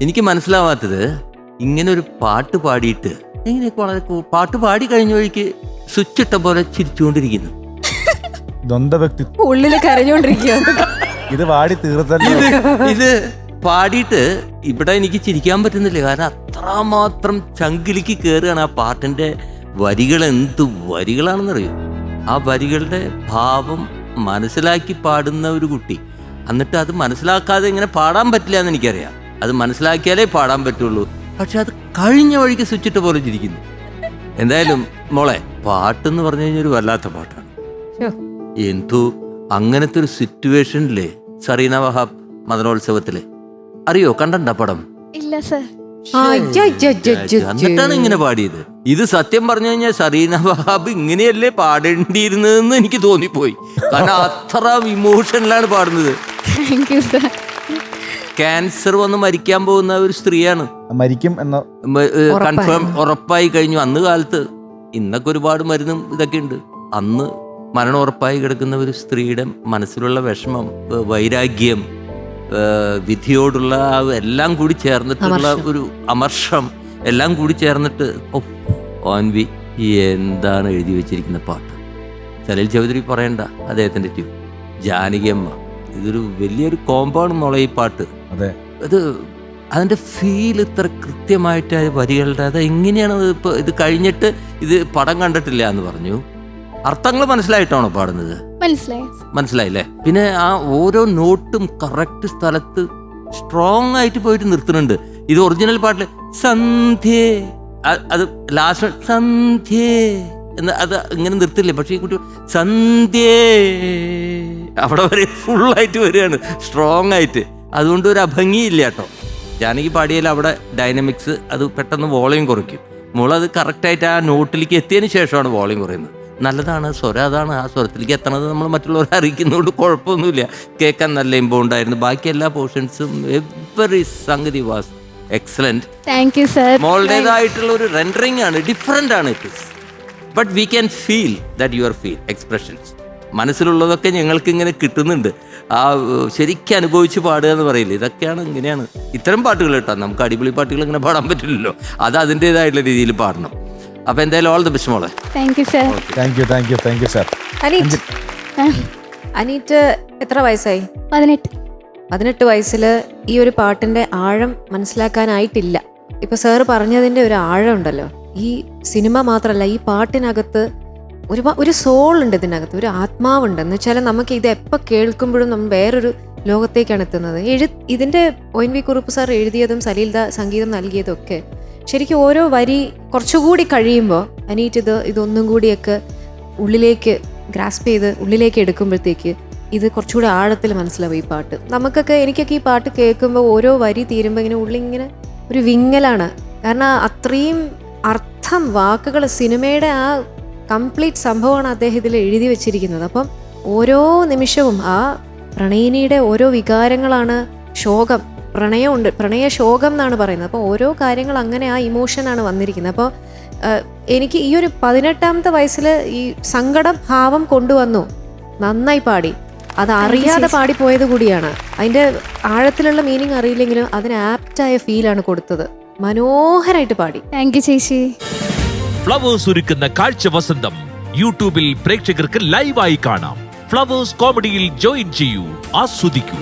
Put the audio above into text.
എനിക്ക് മനസ്സിലാവാത്തത് ഇങ്ങനെ ഒരു പാട്ട് പാടിയിട്ട് എങ്ങനെയൊക്കെ വളരെ പാട്ട് പാടി കഴിഞ്ഞ വഴിക്ക് സ്വിച്ച് ഇട്ട പോലെ ചിരിച്ചുകൊണ്ടിരിക്കുന്നു. ഉള്ളില് കരഞ്ഞോണ്ടിരിക്കുക. ഇത് പാടി തീർത്തല്ലോ. ഇത് പാടിയിട്ട് ഇവിടെ എനിക്ക് ചിരിക്കാൻ പറ്റുന്നില്ല. കാരണം അത്രമാത്രം ചങ്കിലേക്ക് കയറുകയാണ് ആ പാട്ടിന്റെ വരികൾ. എന്ത് വരികളാണെന്നറിയോ? ആ വരികളുടെ ഭാവം മനസ്സിലാക്കി പാടുന്ന ഒരു കുട്ടി. എന്നിട്ട് അത് മനസ്സിലാക്കാതെ ഇങ്ങനെ പാടാൻ പറ്റില്ല എന്ന് എനിക്കറിയാം. അത് മനസ്സിലാക്കിയാലേ പാടാൻ പറ്റുള്ളൂ. പക്ഷെ അത് കഴിഞ്ഞ വഴിക്ക് സ്വിച്ചിട്ട് പോലെ ചിരിക്കുന്നു. എന്തായാലും മോളെ, പാട്ടെന്ന് പറഞ്ഞു കഴിഞ്ഞാൽ ഒരു വല്ലാത്ത പാട്ടാണ്. എന്തോ അങ്ങനത്തെ ഒരു സിറ്റുവേഷനിലെ സറീന വഹാബ് മദനോത്സവത്തില് അറിയോ? കണ്ട പടം? ഇല്ല സർ. എന്നിട്ടാണ് ഇങ്ങനെ പാടിയത്. ഇത് സത്യം പറഞ്ഞു കഴിഞ്ഞാൽ സറീന വഹാബ് ഇങ്ങനെയല്ലേ പാടേണ്ടിയിരുന്നതെന്ന് എനിക്ക് തോന്നിപ്പോയി. കാരണം അത്ര ഇമോഷനിലാണ് പാടുന്നത്. ക്യാൻസർ വന്ന് മരിക്കാൻ പോകുന്ന ഒരു സ്ത്രീയാണ്. മരിക്കും എന്ന കൺഫേം ഉറപ്പായി കഴിഞ്ഞു. അന്ന് കാലത്ത്, ഇന്നൊക്കെ ഒരുപാട് മരുന്നും ഇതൊക്കെ ഉണ്ട്. അന്ന് മരണം ഉറപ്പായി കിടക്കുന്ന ഒരു സ്ത്രീയുടെ മനസ്സിലുള്ള വിഷമം, വൈരാഗ്യം, വിധിയോടുള്ള എല്ലാം കൂടി ചേർന്നിട്ടുള്ള ഒരു അമർഷം എല്ലാം കൂടി ചേർന്നിട്ട് ഓൻവി എന്താണ് എഴുതി വെച്ചിരിക്കുന്ന പാട്ട്. സലീൽ ചൗധരി പറയണ്ട, അദ്ദേഹത്തിന്റെ ട്യൂൺ. ജാനകിയമ്മ, ഇതൊരു വലിയൊരു കോമ്പാണ് മോളെ ഈ പാട്ട്. അത് അതിന്റെ ഫീൽ ഇത്ര കൃത്യമായിട്ട് വരികളുടെ അത് എങ്ങനെയാണ് ഇപ്പൊ ഇത് കഴിഞ്ഞിട്ട് ഇത് പടം കണ്ടിട്ടില്ല എന്ന് പറഞ്ഞു. അർത്ഥങ്ങൾ മനസ്സിലായിട്ടാണോ പാടുന്നത്? മനസ്സിലായില്ലേ? പിന്നെ ആ ഓരോ നോട്ടും കറക്റ്റ് സ്ഥലത്ത് സ്ട്രോങ് ആയിട്ട് പോയിട്ട് നിർത്തുന്നുണ്ട്. ഇത് ഒറിജിനൽ പാട്ടില് സന്ധ്യേ, അത് ലാസ്റ്റ് സന്ധ്യേ എന്ന് അത് ഇങ്ങനെ നിർത്തില്ലേ. പക്ഷെ ഈ കുട്ടി സന്ധ്യേ അവിടെ വരെ ഫുള്ളായിട്ട് വരികയാണ്, സ്ട്രോങ് ആയിട്ട്. അതുകൊണ്ട് ഒരു അഭംഗിയില്ല കേട്ടോ. ജാനകി പാടിയാൽ അവിടെ ഡൈനമിക്സ് അത് പെട്ടെന്ന് വോളിയം കുറയ്ക്കും. മോളത് കറക്റ്റായിട്ട് ആ നോട്ടിലേക്ക് എത്തിയതിന് ശേഷമാണ് വോളിയം കുറയുന്നത്. നല്ലതാണ്, സ്വരം അതാണ്. ആ സ്വരത്തിലേക്ക് എത്തണത് നമ്മൾ മറ്റുള്ളവരെ അറിയിക്കുന്നതുകൊണ്ട് കുഴപ്പമൊന്നുമില്ല. കേൾക്കാൻ നല്ല ഇമ്പൗണ്ട് ആയിരുന്നു. ബാക്കി എല്ലാ പോർഷൻസും എവറി സംഗതി was excellent. Thank you sir. മോളുടേതായിട്ടുള്ള ഒരു റെൻഡറിങ് ആണ്, ഡിഫറെന്റ് ആണ് it is. But we can feel that your feel expressions. മനസ്സിലുള്ളതൊക്കെ ഞങ്ങൾക്ക് ഇങ്ങനെ കിട്ടുന്നുണ്ട്. ആ ശരിക്കും അനുഭവിച്ച് പാടുക എന്ന് പറയില്ല. ഇതൊക്കെയാണ്, ഇങ്ങനെയാണ് ഇത്തരം പാട്ടുകൾ കേട്ടോ. നമുക്ക് അടിപൊളി പാട്ടുകൾ ഇങ്ങനെ പാടാൻ പറ്റില്ലല്ലോ. അത് അതിൻ്റെതായിട്ടുള്ള രീതിയിൽ പാടണം. അപ്പൊ എന്തായാലും ഓൾ ദ ബെസ്റ്റ് മോളെ. Thank you sir. Thank you sir. Aneet എത്ര വയസ്സായി? 18 വയസ്സിൽ ഈ ഒരു പാട്ടിന്റെ ആഴം മനസ്സിലാക്കാനായിട്ടില്ല. ഇപ്പൊ സാറ് പറഞ്ഞതിന്റെ ഒരു ആഴം ഉണ്ടല്ലോ. ഈ സിനിമ മാത്രമല്ല, ഈ പാട്ടിനകത്ത് ഒരു സോൾ ഉണ്ട്, ഇതിനകത്ത് ഒരു ആത്മാവുണ്ട്. എന്ന് വെച്ചാൽ നമുക്ക് ഇത് എപ്പോൾ കേൾക്കുമ്പോഴും നമ്മൾ വേറൊരു ലോകത്തേക്കാണ് എത്തുന്നത്. ഇതിന്റെ ONV കുറുപ്പ് സാർ എഴുതിയതും സലീൽ ദാ സംഗീതം നൽകിയതും ഒക്കെ ശരിക്കും ഓരോ വരി കുറച്ചുകൂടി കഴിയുമ്പോൾ അനീറ്റ് ഇതൊന്നും കൂടിയൊക്കെ ഉള്ളിലേക്ക് ഗ്രാസ്പ് ചെയ്ത് ഉള്ളിലേക്ക് എടുക്കുമ്പോഴത്തേക്ക് ഇത് കുറച്ചുകൂടി ആഴത്തിൽ മനസ്സിലാവും ഈ പാട്ട്. എനിക്കൊക്കെ ഈ പാട്ട് കേൾക്കുമ്പോൾ ഓരോ വരി തീരുമ്പോൾ ഇങ്ങനെ ഉള്ളിങ്ങനെ ഒരു വിങ്ങലാണ്. കാരണം അത്രയും അർത്ഥം, വാക്കുകൾ, സിനിമയുടെ ആ കംപ്ലീറ്റ് സംഭവമാണ് അദ്ദേഹം ഇതിൽ എഴുതി വെച്ചിരിക്കുന്നത്. അപ്പം ഓരോ നിമിഷവും ആ പ്രണയിനിയുടെ ഓരോ വികാരങ്ങളാണ്. ശോകം, പ്രണയമുണ്ട്, പ്രണയ ശോകം എന്നാണ് പറയുന്നത്. അപ്പോൾ ഓരോ കാര്യങ്ങൾ അങ്ങനെ ആ ഇമോഷനാണ് വന്നിരിക്കുന്നത്. അപ്പോൾ എനിക്ക് ഈ ഒരു 18-ാമത്തെ വയസ്സിൽ ഈ സങ്കടം ഭാവം കൊണ്ടുവന്നു. നന്നായി പാടി. അത് അറിയാതെ പാടിപ്പോയത് കൂടിയാണ്. അതിൻ്റെ ആഴത്തിലുള്ള മീനിങ് അറിയില്ലെങ്കിലും അതിന് ആപ്റ്റായ ഫീലാണ് കൊടുത്തത്. മനോഹരമായിട്ട് പാടി. താങ്ക് യു ചേച്ചി. ഫ്ലവേഴ്സ് ഒരുക്കുന്ന കാഴ്ച വസന്തം യൂട്യൂബിൽ പ്രേക്ഷകർക്ക് ലൈവായി കാണാം. ഫ്ലവേഴ്സ് കോമഡിയിൽ ജോയിൻ ചെയ്യൂ, ആസ്വദിക്കൂ.